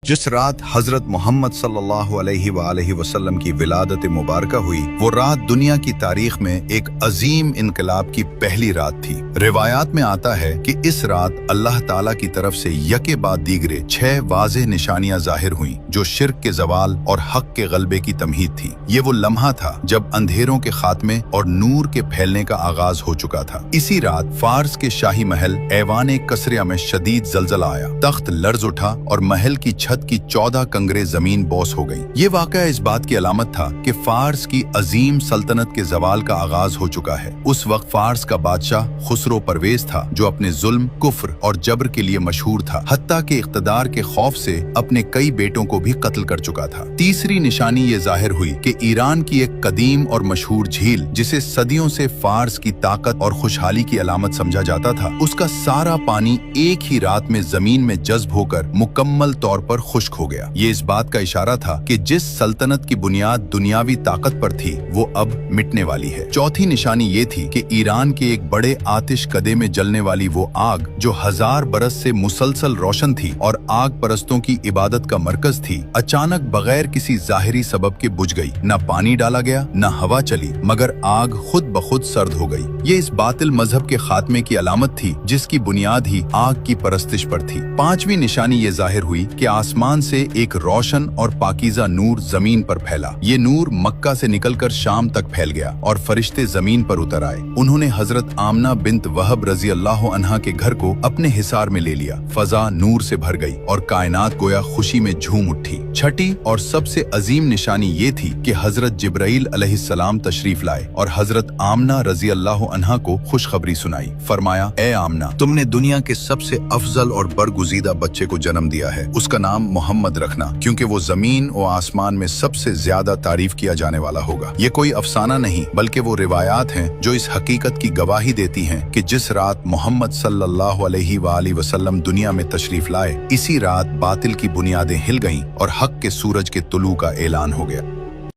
जिस रात हजरत मोहम्मद सल्लल्लाहु अलैहि वसल्लम की विलादत मुबारक हुई, वो रात दुनिया की तारीख में एक अजीम इनकलाब की पहली रात थी। रिवायात में आता है कि इस रात अल्लाह ताला की तरफ से यके बाद दीगरे 6 वाज़ेह निशानियां जाहिर हुईं, जो शिर्क के जवाल और हक के गलबे की तमहीद थी। ये वो लम्हा था जब अंधेरों के खात्मे और नूर के फैलने का आगाज हो चुका था। इसी रात फारस के शाही महल ऐवान कसरिया में शदीद जलजला आया, तख्त लर्ज उठा और महल की छत की 14 कंगरे जमीन बोस हो गई। ये वाकया इस बात की अलामत था कि फारस की अजीम सल्तनत के जवाल का आगाज हो चुका है। उस वक्त फारस का बादशाह खुसरो परवेज था, जो अपने जुल्म, कुफ्र और जबर के लिए मशहूर था, हत्ता के इख्तदार के खौफ से अपने कई बेटों को भी कत्ल कर चुका था। तीसरी निशानी ये जाहिर हुई कि ईरान की एक कदीम और मशहूर झील, जिसे सदियों से फारस की ताकत और खुशहाली की अलामत समझा जाता था, उसका सारा पानी एक ही रात में जमीन में जज्ब होकर मुकम्मल तौर पर खुश्क हो गया। ये इस बात का इशारा था कि जिस सल्तनत की बुनियाद दुनियावी ताकत पर थी, वो अब मिटने वाली है। चौथी निशानी ये थी कि ईरान के एक बड़े आतिश कदे में जलने वाली वो आग, जो 1000 बरस से मुसलसल रोशन थी और आग परस्तों की इबादत का मरकज थी, अचानक बगैर किसी जाहिरी सबब के बुझ गई। न पानी डाला गया, न हवा चली, मगर आग खुद ब खुद सर्द हो गई। ये इस बातिल मजहब के खात्मे की अलामत थी, जिसकी बुनियाद ही आग की परस्तिश पर थी। पांचवी निशानी ये जाहिर हुई कि आसमान से एक रोशन और पाकीज़ा नूर जमीन पर फैला। ये नूर मक्का से निकलकर शाम तक फैल गया और फरिश्ते जमीन पर उतर आए। उन्होंने हजरत आमना बिन्त वहब रजी अल्लाह अन्हा के घर को अपने हिसार में ले लिया। फजा नूर से भर गई और कायनात गोया खुशी में झूम उठी। छठी और सबसे अजीम निशानी ये थी कि हजरत जिब्राइल अलैहिस्सलाम तशरीफ लाए और हजरत आमना रजी अल्लाह अन्हा को खुशखबरी सुनाई। फरमाया, ए आमना, तुमने दुनिया के सबसे अफजल और बरगुजीदा बच्चे को जन्म दिया है। उसका नाम मोहम्मद रखना, क्योंकि वो जमीन और आसमान में सबसे ज्यादा तारीफ किया जाने वाला होगा। ये कोई अफसाना नहीं, बल्कि वो रिवायात हैं जो इस हकीकत की गवाही देती हैं कि जिस रात मोहम्मद सल्लल्लाहु अलैहि वसल्लम दुनिया में तशरीफ लाए, इसी रात बातिल की बुनियादें हिल गईं और हक के सूरज के तुलू का ऐलान हो गया।